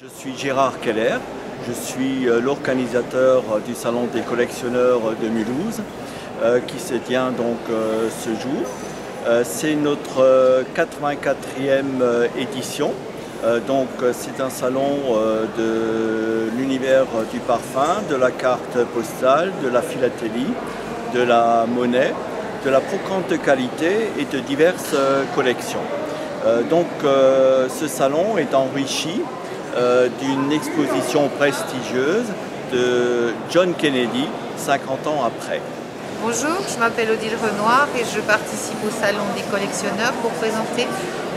Je suis Gérard Keller, je suis l'organisateur du Salon des collectionneurs de Mulhouse qui se tient donc ce jour. C'est notre 84e édition, donc c'est un salon de l'univers du parfum, de la carte postale, de la philatélie, de la monnaie, de la brocante de qualité et de diverses collections. Donc ce salon est enrichi d'une exposition prestigieuse de John Kennedy 50 ans après. Bonjour, je m'appelle Odile Renoir et je participe au Salon des collectionneurs pour présenter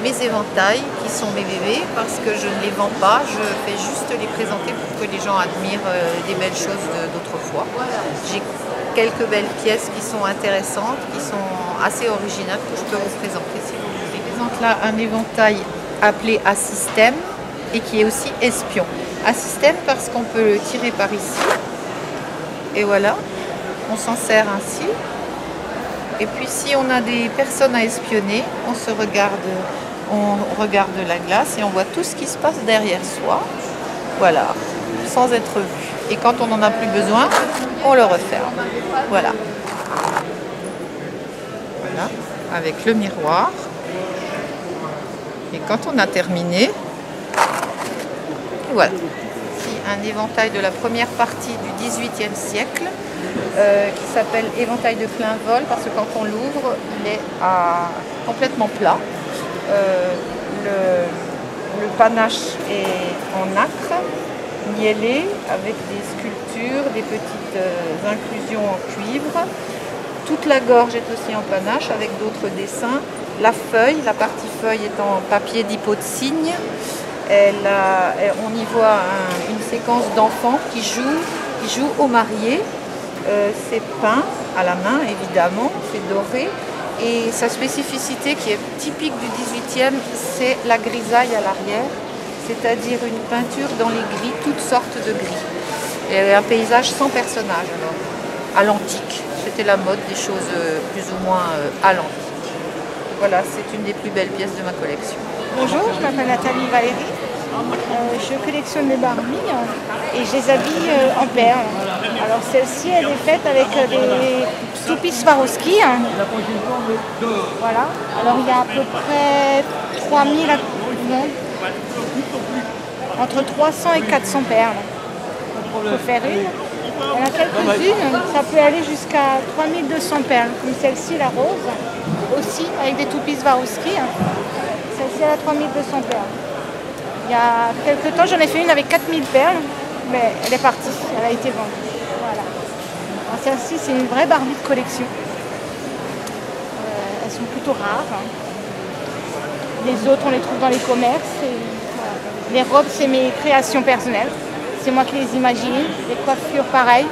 mes éventails qui sont mes bébés parce que je ne les vends pas, je fais juste les présenter pour que les gens admirent des belles choses d'autrefois. J'ai quelques belles pièces qui sont intéressantes, qui sont assez originales que je peux vous présenter si vous voulez. Je présente là un éventail appelé A-Système et qui est aussi espion. A-Système parce qu'on peut le tirer par ici et voilà. On s'en sert ainsi. Et puis si on a des personnes à espionner, on regarde la glace et on voit tout ce qui se passe derrière soi. Voilà, sans être vu. Et quand on n'en a plus besoin, on le referme. Voilà. Voilà, avec le miroir. Et quand on a terminé, voilà. Ici, un éventail de la première partie du XVIIIe siècle. Qui s'appelle éventail de plein vol parce que quand on l'ouvre, il est complètement plat. Le panache est en nacre, niellé, avec des sculptures, des petites inclusions en cuivre. Toute la gorge est aussi en panache avec d'autres dessins. La feuille, la partie feuille est en papier d'hippo de cygne. On y voit une séquence d'enfants qui jouent aux mariés. C'est peint à la main évidemment, c'est doré et sa spécificité qui est typique du 18e, c'est la grisaille à l'arrière, c'est-à-dire une peinture dans les gris, toutes sortes de gris. Et un paysage sans personnage alors, à l'antique, c'était la mode des choses plus ou moins à l'antique. Voilà, c'est une des plus belles pièces de ma collection. Bonjour, je m'appelle Nathalie Valérie. Je collectionne les Barbie et je les habille en perles. Alors celle-ci, elle est faite avec des toupies Swarovski. Voilà. Alors il y a à peu près 3000, entre 300 et 400 perles. On peut faire une. Il y en a quelques-unes, ça peut aller jusqu'à 3200 perles, comme celle-ci, la rose, aussi avec des toupies Swarovski. Celle-ci, elle a 3200 perles. Il y a quelques temps, j'en ai fait une avec 4000 perles, mais elle est partie, elle a été vendue. Voilà. Celle-ci, c'est une vraie Barbie de collection. Elles sont plutôt rares. Les autres, on les trouve dans les commerces. Voilà. Les robes, c'est mes créations personnelles. C'est moi qui les imagine. Les coiffures, pareil.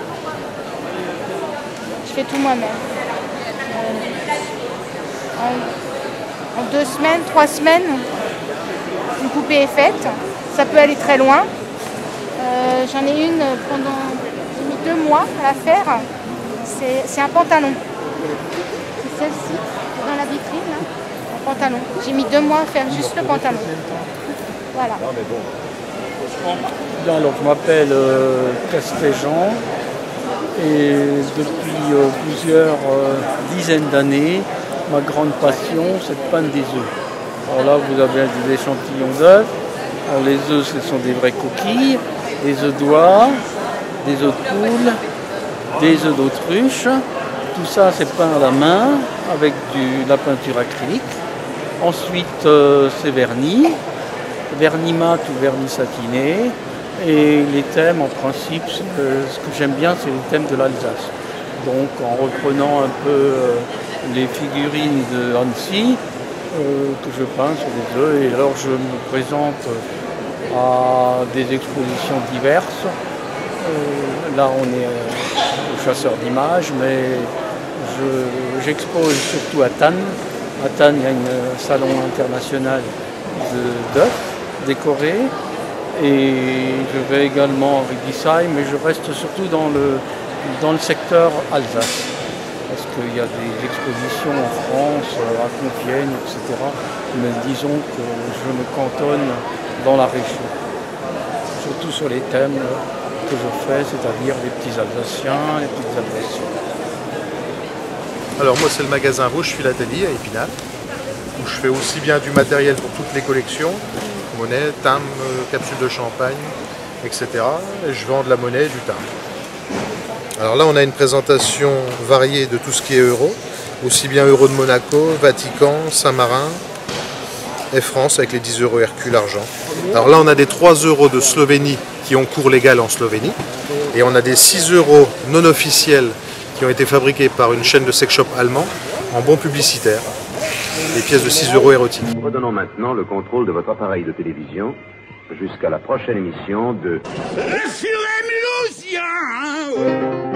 Je fais tout moi-même. En 2 semaines, 3 semaines, une poupée est faite, ça peut aller très loin. J'en ai une j'ai mis 2 mois à la faire. C'est un pantalon. C'est celle-ci, dans la vitrine, là, un pantalon. J'ai mis 2 mois à faire juste le pantalon. Voilà. Alors, je m'appelle Castéjean et depuis plusieurs dizaines d'années, ma grande passion, c'est de peindre des œufs. Alors là, vous avez des échantillons d'œufs. Alors les œufs, ce sont des vraies coquilles, des œufs d'oie, des œufs de poule, des œufs d'autruche. Tout ça, c'est peint à la main avec de la peinture acrylique. Ensuite, c'est verni mat ou vernis satiné. Et les thèmes, en principe, ce que j'aime bien, c'est les thèmes de l'Alsace. Donc, en reprenant un peu les figurines de Annecy, que je peins sur les œufs, et alors je me présente à des expositions diverses. Là on est au chasseur d'images, mais j'expose surtout à Tannes. À Tannes, il y a un salon international d'œufs décorés, et je vais également à Rigisheim, mais je reste surtout dans le secteur Alsace. Parce qu'il y a des expositions en France, à Compiègne, etc. Mais disons que je me cantonne dans la région. surtout sur les thèmes que je fais, c'est-à-dire les petits Alsaciens, les petites Alsaciennes. Alors moi c'est le magasin Rouge Philatélie à Épinal, où je fais aussi bien du matériel pour toutes les collections, monnaie, timbre, capsules de champagne, etc. Et je vends de la monnaie et du timbre. Alors là on a une présentation variée de tout ce qui est euro, aussi bien euro de Monaco, Vatican, Saint-Marin et France avec les 10 euros Hercule argent. Alors là on a des 3 euros de Slovénie qui ont cours légal en Slovénie et on a des 6 euros non officiels qui ont été fabriqués par une chaîne de sex shop allemand en bons publicitaires. Des pièces de 6 euros érotiques. Nous redonnons maintenant le contrôle de votre appareil de télévision jusqu'à la prochaine émission de... Le Furet Mulhousien.